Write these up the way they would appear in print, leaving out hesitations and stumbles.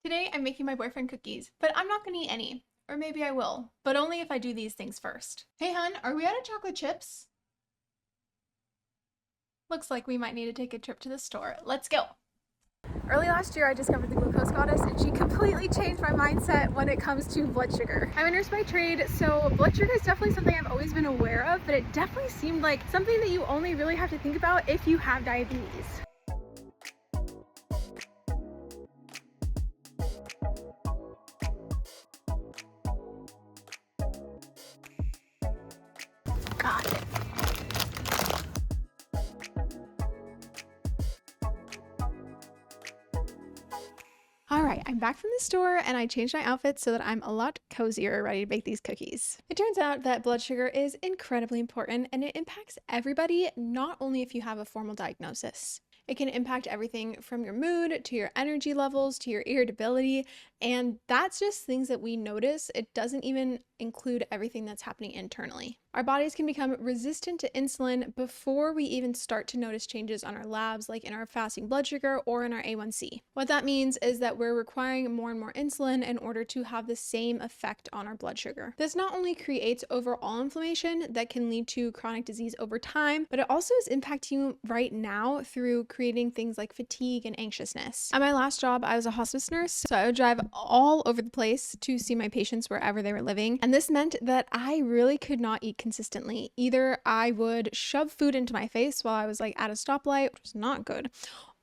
Today I'm making my boyfriend cookies, but I'm not gonna eat any. Or maybe I will, but only if I do these things first. Hey hun, are we out of chocolate chips? Looks like we might need to take a trip to the store. Let's go. Early last year, I discovered the glucose goddess, and she completely changed my mindset when it comes to blood sugar. I'm a nurse by trade, so blood sugar is definitely something I've always been aware of, but it definitely seemed like something that you only really have to think about if you have diabetes. Got it. All right, I'm back from the store and I changed my outfit so that I'm a lot cozier ready to bake these cookies. It turns out that blood sugar is incredibly important and it impacts everybody, not only if you have a formal diagnosis. It can impact everything from your mood to your energy levels to your irritability, and that's just things that we notice. It doesn't even include everything that's happening internally. Our bodies can become resistant to insulin before we even start to notice changes on our labs, like in our fasting blood sugar or in our A1C. What that means is that we're requiring more and more insulin in order to have the same effect on our blood sugar. This not only creates overall inflammation that can lead to chronic disease over time, but it also is impacting you right now through creating things like fatigue and anxiousness. At my last job, I was a hospice nurse, so I would drive all over the place to see my patients wherever they were living. And this meant that I really could not eat consistently. Either I would shove food into my face while I was like at a stoplight, which was not good,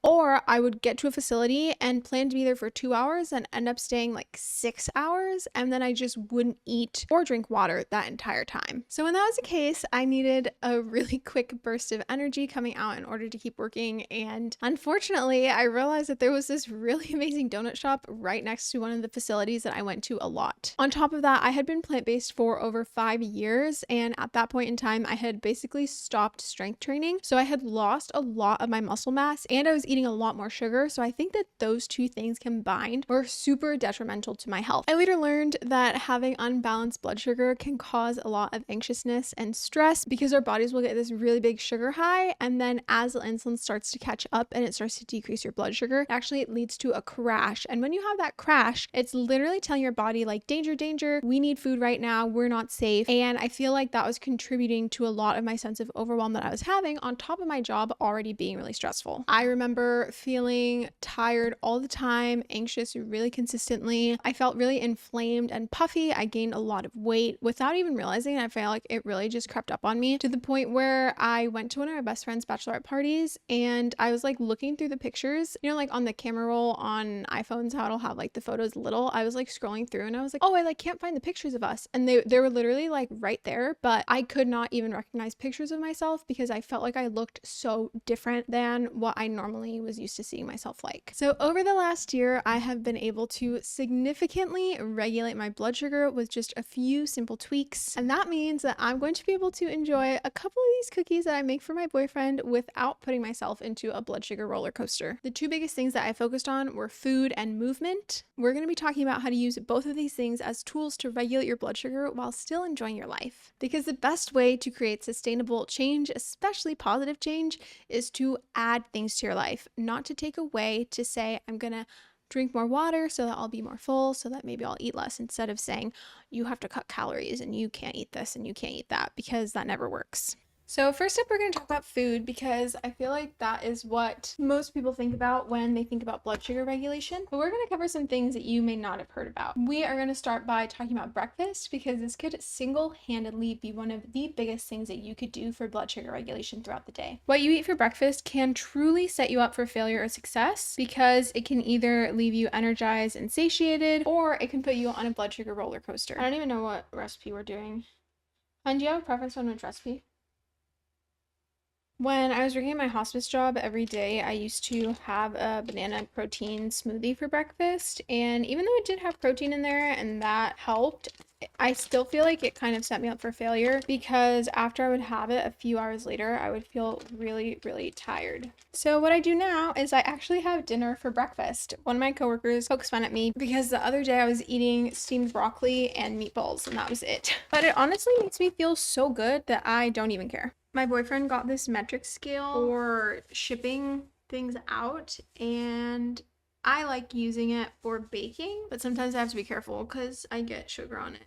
or I would get to a facility and plan to be there for 2 hours and end up staying like 6 hours, and then I just wouldn't eat or drink water that entire time. So when that was the case, I needed a really quick burst of energy coming out in order to keep working, and unfortunately, I realized that there was this really amazing donut shop right next to one of the facilities that I went to a lot. On top of that, I had been plant-based for over 5 years, and at that point in time, I had basically stopped strength training, so I had lost a lot of my muscle mass, and I was eating a lot more sugar. So I think that those two things combined were super detrimental to my health. I later learned that having unbalanced blood sugar can cause a lot of anxiousness and stress because our bodies will get this really big sugar high, and then as the insulin starts to catch up and it starts to decrease your blood sugar, actually it leads to a crash. And when you have that crash, it's literally telling your body like, danger, danger, we need food right now, we're not safe. And I feel like that was contributing to a lot of my sense of overwhelm that I was having on top of my job already being really stressful. I remember feeling tired all the time, anxious really consistently. I felt really inflamed and puffy. I gained a lot of weight without even realizing. I felt like it really just crept up on me to the point where I went to one of my best friend's bachelorette parties and I was like looking through the pictures, you know, like on the camera roll on iPhones, how it'll have like the photos little. I was like scrolling through and I was like, oh, I like can't find the pictures of us. And they were literally like right there, but I could not even recognize pictures of myself because I felt like I looked so different than what I normally was used to seeing myself like. So over the last year, I have been able to significantly regulate my blood sugar with just a few simple tweaks. And that means that I'm going to be able to enjoy a couple of these cookies that I make for my boyfriend without putting myself into a blood sugar roller coaster. The two biggest things that I focused on were food and movement. We're going to be talking about how to use both of these things as tools to regulate your blood sugar while still enjoying your life. Because the best way to create sustainable change, especially positive change, is to add things to your life, not to take away, to say, I'm gonna drink more water so that I'll be more full, so that maybe I'll eat less, instead of saying you have to cut calories and you can't eat this and you can't eat that, because that never works. So first up, we're going to talk about food because I feel like that is what most people think about when they think about blood sugar regulation. But we're going to cover some things that you may not have heard about. We are going to start by talking about breakfast because this could single-handedly be one of the biggest things that you could do for blood sugar regulation throughout the day. What you eat for breakfast can truly set you up for failure or success because it can either leave you energized and satiated, or it can put you on a blood sugar roller coaster. I don't even know what recipe we're doing. And do you have a preference on which recipe? When I was working at my hospice job every day, I used to have a banana protein smoothie for breakfast. And even though it did have protein in there and that helped, I still feel like it kind of set me up for failure because after I would have it a few hours later, I would feel really, really tired. So what I do now is I actually have dinner for breakfast. One of my coworkers pokes fun at me because the other day I was eating steamed broccoli and meatballs and that was it. But it honestly makes me feel so good that I don't even care. My boyfriend got this metric scale for shipping things out, and I like using it for baking, but sometimes I have to be careful because I get sugar on it.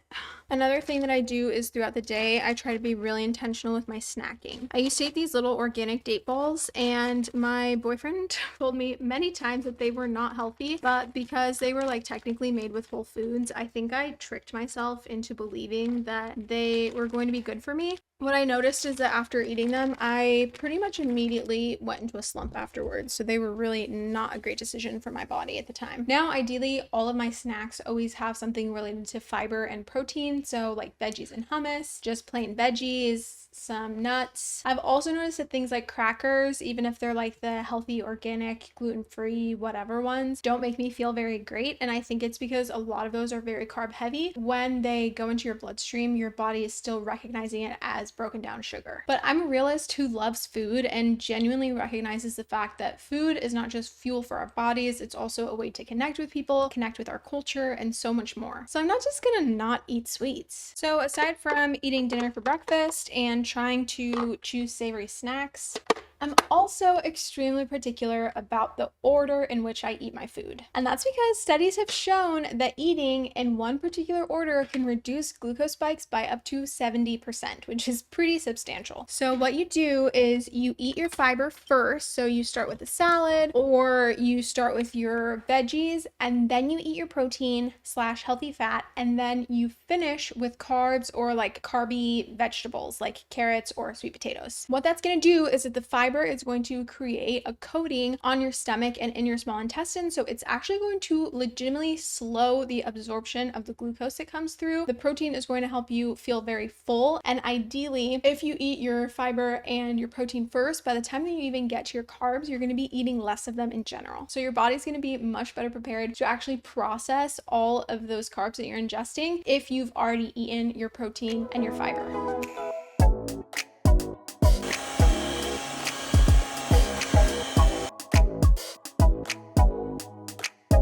Another thing that I do is throughout the day, I try to be really intentional with my snacking. I used to eat these little organic date balls, and my boyfriend told me many times that they were not healthy, but because they were like technically made with whole foods, I think I tricked myself into believing that they were going to be good for me. What I noticed is that after eating them, I pretty much immediately went into a slump afterwards. So they were really not a great decision for my body at the time. Now, ideally, all of my snacks always have something related to fiber and protein. So like veggies and hummus, just plain veggies, some nuts. I've also noticed that things like crackers, even if they're like the healthy, organic, gluten-free, whatever ones, don't make me feel very great. And I think it's because a lot of those are very carb heavy. When they go into your bloodstream, your body is still recognizing it as broken down sugar. But I'm a realist who loves food and genuinely recognizes the fact that food is not just fuel for our bodies, it's also a way to connect with people, connect with our culture, and so much more. So I'm not just gonna not eat sweets. So aside from eating dinner for breakfast and trying to choose savory snacks, I'm also extremely particular about the order in which I eat my food. And that's because studies have shown that eating in one particular order can reduce glucose spikes by up to 70%, which is pretty substantial. So what you do is you eat your fiber first. So you start with a salad or you start with your veggies, and then you eat your protein / healthy fat, and then you finish with carbs or like carby vegetables like carrots or sweet potatoes. What that's going to do is that the fiber is going to create a coating on your stomach and in your small intestine. So it's actually going to legitimately slow the absorption of the glucose that comes through. The protein is going to help you feel very full. And ideally, if you eat your fiber and your protein first, by the time that you even get to your carbs, you're going to be eating less of them in general. So your body's going to be much better prepared to actually process all of those carbs that you're ingesting if you've already eaten your protein and your fiber.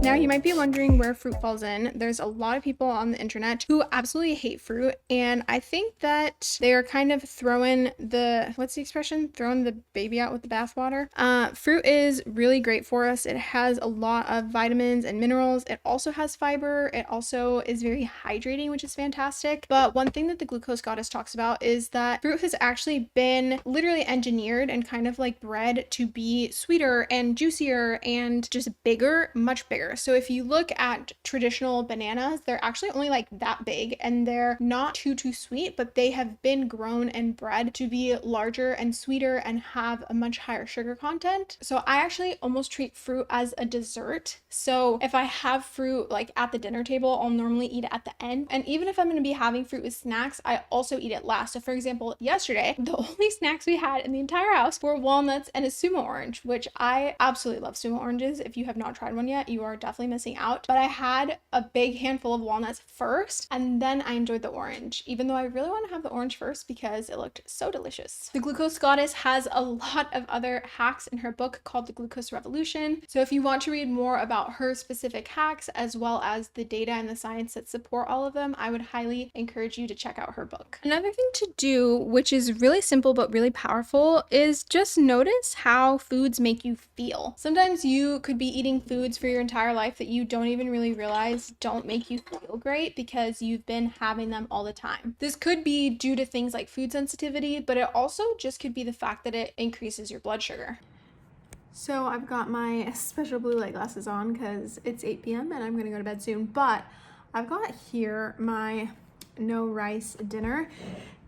Now, you might be wondering where fruit falls in. There's a lot of people on the internet who absolutely hate fruit, and I think that they are kind of throwing the, what's the expression? Throwing the baby out with the bathwater. Fruit is really great for us. It has a lot of vitamins and minerals. It also has fiber. It also is very hydrating, which is fantastic. But one thing that the glucose goddess talks about is that fruit has actually been literally engineered and kind of like bred to be sweeter and juicier and just bigger, much bigger. So if you look at traditional bananas, they're actually only like that big and they're not too sweet, but they have been grown and bred to be larger and sweeter and have a much higher sugar content. So I actually almost treat fruit as a dessert. So if I have fruit like at the dinner table, I'll normally eat it at the end. And even if I'm going to be having fruit with snacks, I also eat it last. So for example, yesterday, the only snacks we had in the entire house were walnuts and a sumo orange, which I absolutely love sumo oranges. If you have not tried one yet, you are definitely missing out. But I had a big handful of walnuts first, and then I enjoyed the orange, even though I really want to have the orange first because it looked so delicious. The glucose goddess has a lot of other hacks in her book called The Glucose Revolution. So if you want to read more about her specific hacks, as well as the data and the science that support all of them, I would highly encourage you to check out her book. Another thing to do, which is really simple but really powerful, is just notice how foods make you feel. Sometimes you could be eating foods for your entire life that you don't even really realize don't make you feel great because you've been having them all the time. This could be due to things like food sensitivity, but it also just could be the fact that it increases your blood sugar. So I've got my special blue light glasses on because it's 8 p.m. and I'm gonna go to bed soon, but I've got here my no rice dinner.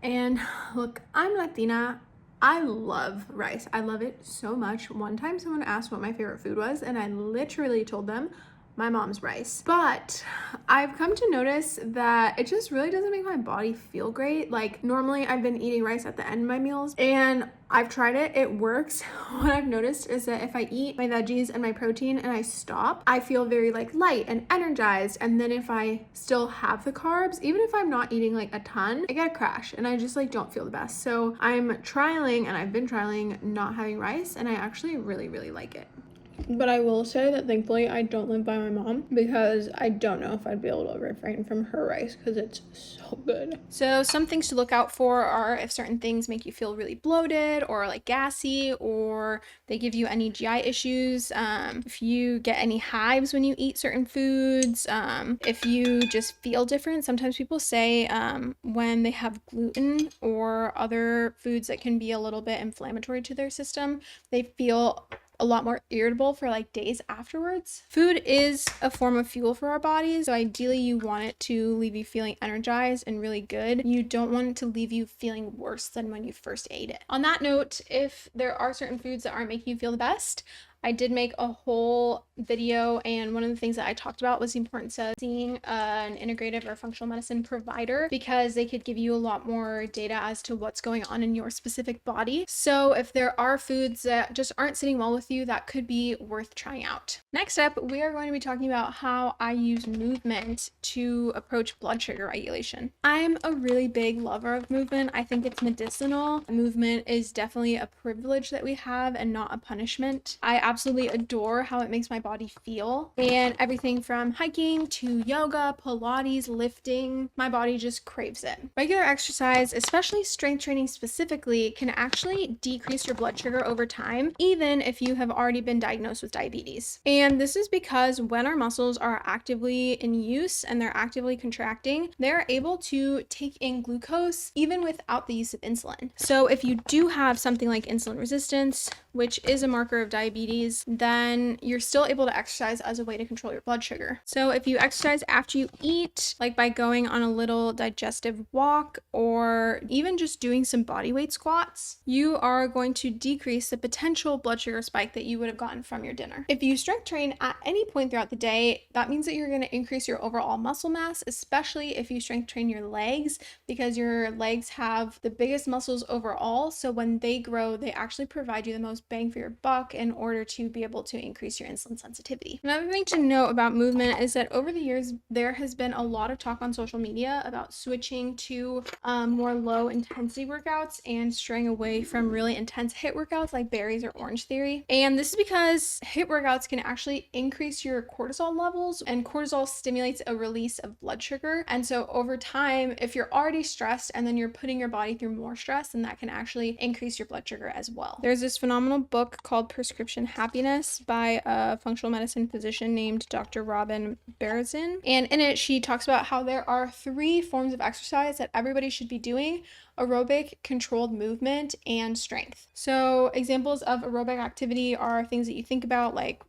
And look, I'm Latina. I love rice. I love it so much. One time someone asked what my favorite food was, and I literally told them my mom's rice. But I've come to notice that it just really doesn't make my body feel great. Like normally I've been eating rice at the end of my meals, and I've tried it, it works. What I've noticed is that if I eat my veggies and my protein and I stop, I feel very like light and energized. And then if I still have the carbs, even if I'm not eating like a ton, I get a crash and I just like don't feel the best. So I'm trialing, and I've been trialing not having rice, and I actually really like it. But I will say that thankfully I don't live by my mom, because I don't know if I'd be able to refrain from her rice, because it's so good. So some things to look out for are if certain things make you feel really bloated or like gassy, or they give you any GI issues, if you get any hives when you eat certain foods, if you just feel different. Sometimes people say when they have gluten or other foods that can be a little bit inflammatory to their system, they feel a lot more irritable for like days afterwards. Food is a form of fuel for our bodies, so ideally you want it to leave you feeling energized and really good. You don't want it to leave you feeling worse than when you first ate it. On that note, if there are certain foods that aren't making you feel the best, I did make a whole video, and one of the things that I talked about was the importance of seeing an integrative or functional medicine provider, because they could give you a lot more data as to what's going on in your specific body. So if there are foods that just aren't sitting well with you, that could be worth trying out. Next up, we are going to be talking about how I use movement to approach blood sugar regulation. I'm a really big lover of movement. I think it's medicinal. Movement is definitely a privilege that we have and not a punishment. I absolutely adore how it makes my body feel, and everything from hiking to yoga, Pilates, lifting, my body just craves it. Regular exercise, especially strength training specifically, can actually decrease your blood sugar over time, even if you have already been diagnosed with diabetes. And this is because when our muscles are actively in use and they're actively contracting, they're able to take in glucose even without the use of insulin. So if you do have something like insulin resistance, which is a marker of diabetes, then you're still able to exercise as a way to control your blood sugar. So if you exercise after you eat, like by going on a little digestive walk or even just doing some body weight squats, you are going to decrease the potential blood sugar spike that you would have gotten from your dinner. If you strength train at any point throughout the day, that means that you're going to increase your overall muscle mass, especially if you strength train your legs, because your legs have the biggest muscles overall. So when they grow, they actually provide you the most bang for your buck in order to be able to increase your insulin sensitivity. Another thing to note about movement is that over the years, there has been a lot of talk on social media about switching to more low intensity workouts and straying away from really intense HIIT workouts like berries or Orange Theory. And this is because HIIT workouts can actually increase your cortisol levels, and cortisol stimulates a release of blood sugar. And so over time, if you're already stressed and then you're putting your body through more stress, then that can actually increase your blood sugar as well. There's this phenomenal book called Prescription Happiness by a functional medicine physician named Dr. Robin Berzin. And in it, she talks about how there are 3 forms of exercise that everybody should be doing: aerobic, controlled movement, and strength. So examples of aerobic activity are things that you think about like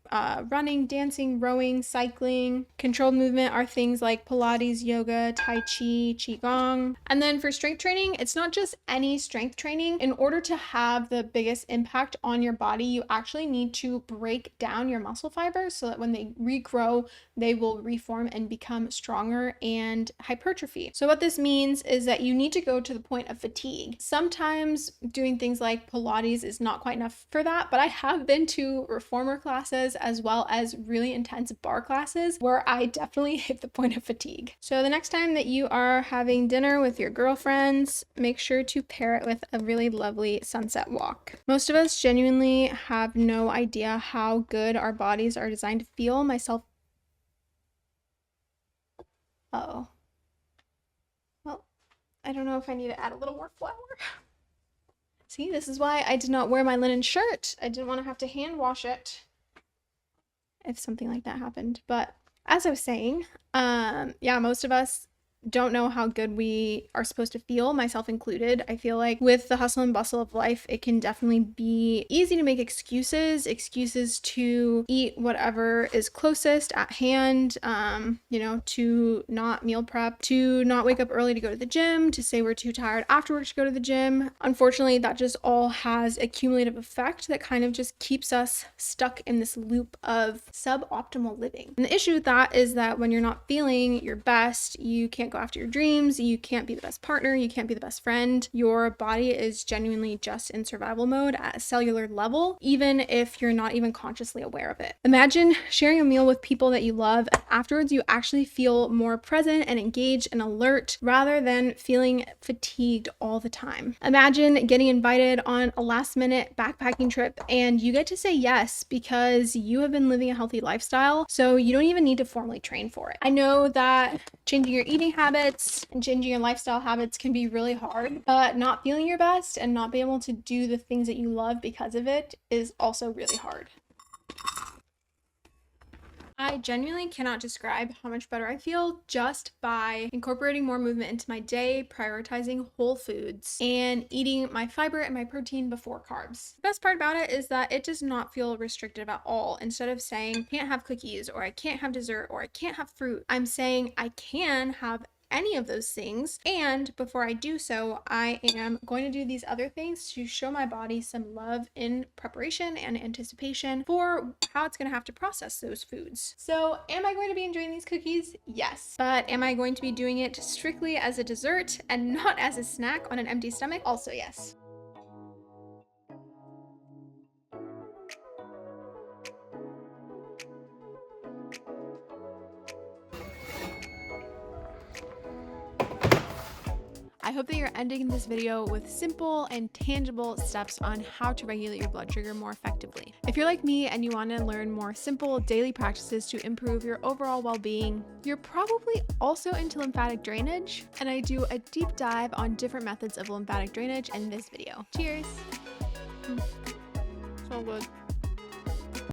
running, dancing, rowing, cycling. Controlled movement are things like Pilates, yoga, Tai Chi, Qigong. And then for strength training, it's not just any strength training. In order to have the biggest impact on your body, you actually need to break down your muscle fibers so that when they regrow, they will reform and become stronger and hypertrophy. So what this means is that you need to go to the point of fatigue. Sometimes doing things like Pilates is not quite enough for that, but I have been to reformer classes as well as really intense bar classes where I definitely hit the point of fatigue. So the next time that you are having dinner with your girlfriends, make sure to pair it with a really lovely sunset walk. Most of us genuinely have no idea how good our bodies are designed to feel, myself. Uh-oh. Well, I don't know if I need to add a little more flour. See, this is why I did not wear my linen shirt. I didn't want to have to hand wash it if something like that happened. But as I was saying, yeah, most of us don't know how good we are supposed to feel, myself included. I feel like with the hustle and bustle of life, it can definitely be easy to make excuses to eat whatever is closest at hand, to not meal prep, to not wake up early to go to the gym, to say we're too tired after work to go to the gym. Unfortunately, that just all has a cumulative effect that kind of just keeps us stuck in this loop of suboptimal living. And the issue with that is that when you're not feeling your best, you can't can't go after your dreams, you can't be the best partner, you can't be the best friend. Your body is genuinely just in survival mode at a cellular level, even if you're not even consciously aware of it. Imagine sharing a meal with people that you love, and afterwards you actually feel more present and engaged and alert rather than feeling fatigued all the time. Imagine getting invited on a last-minute backpacking trip and you get to say yes because you have been living a healthy lifestyle, so you don't even need to formally train for it. I know that changing your eating habits and changing your lifestyle habits can be really hard, but not feeling your best and not being able to do the things that you love because of it is also really hard. I genuinely cannot describe how much better I feel just by incorporating more movement into my day, prioritizing whole foods, and eating my fiber and my protein before carbs. The best part about it is that it does not feel restrictive at all. Instead of saying, I can't have cookies, or I can't have dessert, or I can't have fruit, I'm saying I can have any of those things, and before I do so, I am going to do these other things to show my body some love in preparation and anticipation for how it's going to have to process those foods. So am I going to be enjoying these cookies? Yes. But am I going to be doing it strictly as a dessert and not as a snack on an empty stomach? Also yes. I hope that you're ending this video with simple and tangible steps on how to regulate your blood sugar more effectively. If you're like me and you want to learn more simple daily practices to improve your overall well-being, you're probably also into lymphatic drainage, and I do a deep dive on different methods of lymphatic drainage in this video. Cheers! So good.